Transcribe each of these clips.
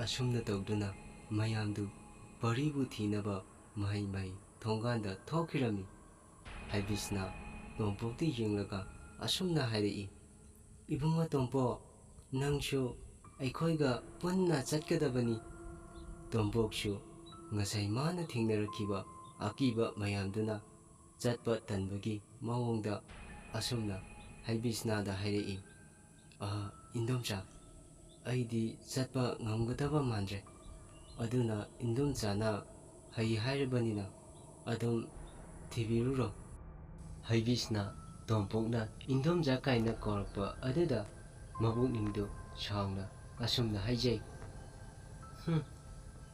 ꯑꯁꯨꯝꯅ ꯇꯧꯗꯨꯅ ꯃꯌꯥꯝꯗꯨ ꯄꯔꯤꯕꯨ ꯊꯤꯅꯕ ꯃꯍꯩ ꯊꯣꯡꯒꯥꯟꯗ ꯊꯣꯛꯈꯤꯔꯝꯃꯤ꯫ ꯍꯥꯏꯕꯤꯁꯅ ꯇꯣꯝꯄꯣꯛꯇ ꯌꯦꯡꯂꯒ ꯑꯁꯨꯝꯅ ꯍꯥꯏꯔꯛꯏ, "ꯏꯕꯨꯡꯉꯣ ꯇꯣꯝꯄꯣꯛ, ꯅꯪꯁꯨ ꯑꯩꯈꯣꯏꯒ ꯄꯨꯟꯅ ꯆꯠꯀꯗꯕꯅꯤ"꯫ ꯇꯣꯝꯄꯣꯛꯁꯨ ꯉꯁꯥꯏ ꯃꯥꯅ ꯊꯦꯡꯅꯔꯛꯈꯤꯕ ꯑꯀꯤꯕ ꯃꯌꯥꯝꯗꯨꯅ ꯆꯠꯄ ꯇꯟꯕꯒꯤ ꯃꯑꯣꯡꯗ ꯑꯁꯨꯝꯅ ꯍꯥꯏꯕꯤꯁꯅꯥꯗ ꯍꯥꯏꯔꯛꯏ, "ꯏꯟꯗꯣꯝꯆꯥ, ꯑꯩꯗꯤ ꯆꯠꯄ ꯉꯝꯒꯗꯕ ꯃꯥꯟꯗ꯭ꯔꯦ꯫ ꯑꯗꯨꯅ ꯏꯟꯗꯣꯝꯆꯥꯅ ꯍꯩ ꯍꯥꯏꯔꯕꯅꯤꯅ ꯑꯗꯨꯝ ꯊꯤꯕꯤꯔꯨꯔꯣ"꯫ ꯍꯥꯏꯕꯤꯁꯅ ꯇꯣꯝꯄꯣꯛꯅ ꯏꯟꯗꯣꯝꯆꯥ ꯀꯥꯏꯅ ꯀꯧꯔꯛꯄ ꯑꯗꯨꯗ ꯃꯕꯨꯛꯅꯤꯡꯗꯨ ꯁꯥꯎꯅ ꯑꯁꯨꯝꯅ ꯍꯥꯏꯖꯩ,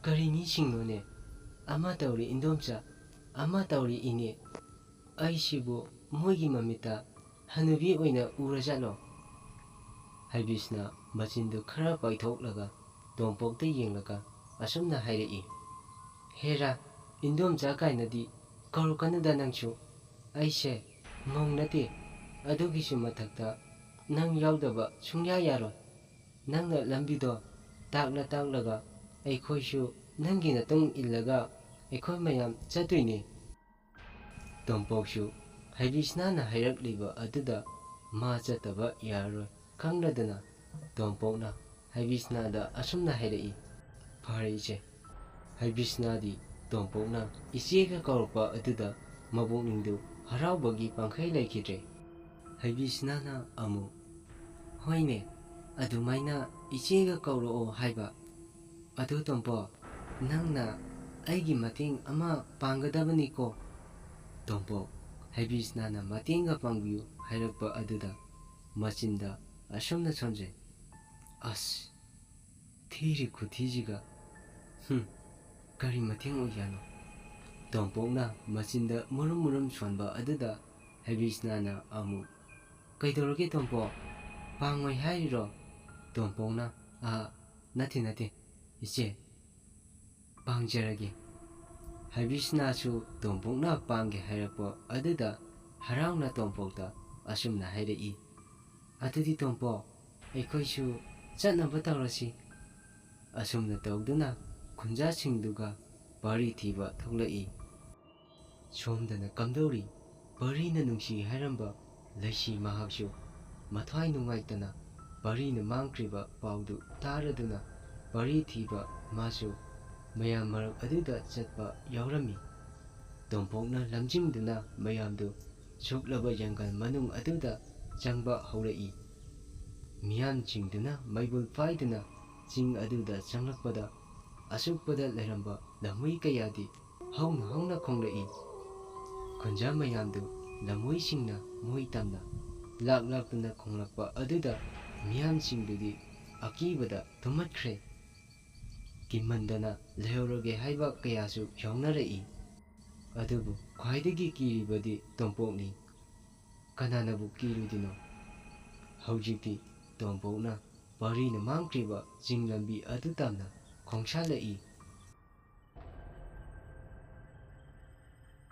"ꯀꯔꯤ ꯃꯤꯁꯤꯡꯅꯣꯅꯦ? ꯑꯃ ꯇꯧꯔꯤ ꯏꯟꯗꯣꯝꯆꯥ, ꯑꯃ ꯇꯧꯔꯤ ꯏꯅꯦ, ꯑꯩꯁꯤꯕꯨ ꯃꯣꯏꯒꯤ ꯃꯃꯤꯠꯇ ꯍꯅꯨꯕꯤ ꯑꯣꯏꯅ ꯎꯔꯖꯥꯠꯂꯣ"꯫ ꯍꯥꯏꯕꯤꯁꯅ ꯃꯆꯤꯟꯗꯨ ꯈꯔ ꯄꯥꯏꯊꯣꯛꯂꯒ ꯇꯣꯝꯄꯣꯛꯇ ꯌꯦꯡꯂꯒ ꯑꯁꯨꯝꯅ ꯍꯥꯏꯔꯛꯏ, "ꯍꯦꯔꯥ, ꯏꯟꯗꯣꯝꯆꯥ ꯀꯥꯏꯅꯗꯤ ꯀꯧꯔꯛꯀꯅꯨꯗ ꯅꯪꯁꯨ꯫ ꯑꯩꯁꯦ ꯃꯧ ꯅꯠꯇꯦ, ꯑꯗꯨꯒꯤꯁꯨ ꯃꯊꯛꯇ ꯅꯪ ꯌꯥꯎꯗꯕ ꯁꯨꯡꯌꯥ ꯌꯥꯔꯣꯏ꯫ ꯅꯪꯅ ꯂꯝꯕꯤꯗꯣ ꯇꯥꯛꯂꯒ ꯑꯩꯈꯣꯏꯁꯨ ꯅꯪꯒꯤ ꯃꯇꯨꯡ ꯏꯜꯂꯒ ꯑꯩꯈꯣꯏ ꯃꯌꯥꯝ ꯆꯠꯇꯣꯏꯅꯦ"꯫ ꯇꯣꯝꯄꯣꯛꯁꯨ ꯍꯥꯏꯕꯤꯁꯅꯥꯅ ꯍꯥꯏꯔꯛꯂꯤꯕ ꯑꯗꯨꯗ ꯃꯥ ꯆꯠꯇꯕ ꯌꯥꯔꯔꯣꯏ ꯈꯪꯂꯗꯨꯅ ꯇꯣꯝꯄꯣꯛꯅ ꯍꯥꯏꯕꯤꯁꯅꯥꯗ ꯑꯁꯨꯝꯅ ꯍꯥꯏꯔꯛꯏ, "ꯐꯔꯦ ꯏꯆꯦ"꯫ ꯍꯥꯏꯕꯤꯁꯅꯥꯗꯤ ꯇꯣꯝꯄꯣꯛꯅ ꯏꯆꯦꯒ ꯀꯧꯔꯛꯄ ꯑꯗꯨꯗ ꯃꯕꯨꯛꯅꯤꯡꯗꯨ ꯍꯔꯥꯎꯕꯒꯤ ꯄꯪꯈꯩ ꯂꯩꯈꯤꯗ꯭ꯔꯦ꯫ ꯍꯥꯏꯕꯤꯁꯅꯥꯅ ꯑꯃꯨꯛ, "ꯍꯣꯏꯅꯦ, ꯑꯗꯨꯃꯥꯏꯅ ꯏꯆꯦꯒ ꯀꯧꯔꯛꯑꯣ ꯍꯥꯏꯕ꯫ ꯑꯗꯨ ꯇꯣꯝꯄꯣꯛ, ꯅꯪꯅ ꯑꯩꯒꯤ ꯃꯇꯦꯡ ꯑꯃ ꯄꯥꯡꯒꯗꯕꯅꯤꯀꯣ"꯫ ꯇꯣꯝꯄꯣꯛ ꯍꯥꯏꯕꯤꯁꯅꯥꯅ ꯃꯇꯦꯡꯒ ꯄꯥꯡꯕꯤꯌꯨ ꯍꯥꯏꯔꯛꯄ ꯑꯗꯨꯗ ꯃꯆꯤꯟꯗ ꯑꯁꯨꯝꯅ ꯁꯣꯟꯖꯩ, "ꯑꯁ, ꯊꯤꯔꯤ ꯈꯨꯊꯤꯁꯤꯒ, ꯀꯔꯤ ꯃꯇꯦꯡ ꯑꯣꯏꯖꯥꯠꯅꯣ"꯫ ꯇꯣꯝꯄꯣꯛꯅ ꯃꯆꯤꯟꯗ ꯃꯨꯔꯨꯝ ꯁꯣꯟꯕ ꯑꯗꯨꯗ ꯍꯥꯏꯕꯤꯁꯅꯥꯅ ꯑꯃꯨꯛ, "ꯀꯩꯗꯧꯔꯒꯦ ꯇꯣꯝꯄꯣꯛ, ꯄꯥꯡꯉꯣꯏ ꯍꯥꯏꯔꯤꯔꯣ"꯫ ꯇꯣꯝꯄꯣꯛꯅ, ꯅꯠꯇꯦ ꯏꯆꯦ, ꯄꯥꯡꯖꯔꯒꯦ"꯫ ꯍꯥꯏꯕꯤꯁꯅꯥꯁꯨ ꯇꯣꯝꯄꯣꯛꯅ ꯄꯥꯡꯒꯦ ꯍꯥꯏꯔꯛꯄ ꯑꯗꯨꯗ ꯍꯔꯥꯎꯅ ꯇꯣꯝꯄꯣꯛꯇ ꯑꯁꯨꯝꯅ ꯍꯥꯏꯔꯛꯏ, "ꯑꯗꯨꯗꯤ ꯇꯣꯝꯄꯣꯛ, ꯑꯩꯈꯣꯏꯁꯨ ꯆꯠꯅꯕ ꯇꯧꯔꯁꯤ"꯫ ꯑꯁꯨꯝꯅ ꯇꯧꯗꯨꯅ ꯈꯨꯟꯖꯥꯁꯤꯡꯗꯨꯒ ꯄꯔꯤ ꯊꯤꯕ ꯊꯣꯛꯂꯛꯏ꯫ ꯁꯣꯝꯗꯅ ꯀꯝꯗꯧꯔꯤ, ꯄꯔꯤꯅ ꯅꯨꯡꯁꯤ ꯍꯥꯏꯔꯝꯕ ꯂꯩꯁꯤ ꯃꯍꯥꯛꯁꯨ ꯃꯊ꯭ꯋꯥꯏ ꯅꯨꯡꯉꯥꯏꯇꯅ ꯄꯔꯤꯅ ꯃꯥꯡꯈ꯭ꯔꯤꯕ ꯄꯥꯎꯗꯨ ꯇꯥꯔꯗꯨꯅ ꯄꯔꯤ ꯊꯤꯕ ꯃꯥꯁꯨ ꯃꯌꯥꯝ ꯃꯔꯛ ꯑꯗꯨꯗ ꯆꯠꯄ ꯌꯥꯎꯔꯝꯃꯤ꯫ ꯇꯣꯝꯄꯣꯛꯅ ꯂꯝꯖꯤꯡꯗꯨꯅ ꯃꯌꯥꯝꯗꯨ ꯁꯨꯛꯂꯕ ꯖꯪꯒꯜ ꯃꯅꯨꯡ ꯑꯗꯨꯗ ꯆꯪꯕ ꯍꯧꯔꯛꯏ꯫ ꯃꯤꯌꯥꯝꯁꯤꯡꯗꯨꯅ ꯃꯩꯕꯨꯜ ꯄꯥꯏꯗꯨꯅ ꯆꯤꯡ ꯑꯗꯨꯗ ꯆꯪꯂꯛꯄꯗ ꯑꯁꯨꯛꯄꯗ ꯂꯩꯔꯝꯕ ꯂꯝꯍꯨꯏ ꯀꯌꯥꯗꯤ ꯍꯧꯅ ꯈꯣꯡꯂꯛꯏ꯫ ꯈꯨꯟꯖꯥ ꯃꯌꯥꯝꯗꯨ ꯂꯝꯍꯨꯏꯁꯤꯡꯅ ꯃꯣꯏ ꯇꯝꯅ ꯂꯥꯛꯇꯨꯅ ꯈꯣꯡꯂꯛꯄ ꯑꯗꯨꯗ ꯃꯤꯌꯥꯝꯁꯤꯡꯗꯨꯗꯤ ꯑꯀꯤꯕꯗ ꯊꯨꯝꯍꯠꯈ꯭ꯔꯦ꯫ ꯀꯤꯃꯟꯗꯅ ꯂꯩꯍꯧꯔꯒꯦ ꯍꯥꯏꯕ ꯀꯌꯥꯁꯨ ꯌꯥꯎꯅꯔꯛꯏ꯫ ꯑꯗꯨꯕꯨ ꯈ꯭ꯋꯥꯏꯗꯒꯤ ꯀꯤꯔꯤꯕꯗꯤ ꯇꯣꯝꯄꯣꯛꯅꯤ꯫ ꯀꯅꯥꯅꯕꯨ ꯀꯤꯔꯣꯏꯗꯣꯏꯅꯣ? ꯍꯧꯖꯤꯛꯇꯤ ꯇꯣꯝꯄꯣꯛꯅ ꯄꯔꯤꯅ ꯃꯥꯡꯈ꯭ꯔꯤꯕ ꯆꯤꯡ ꯂꯝꯕꯤ ꯑꯗꯨ ꯇꯝꯅ ꯈꯣꯡꯁꯥꯜꯂꯛꯏ꯫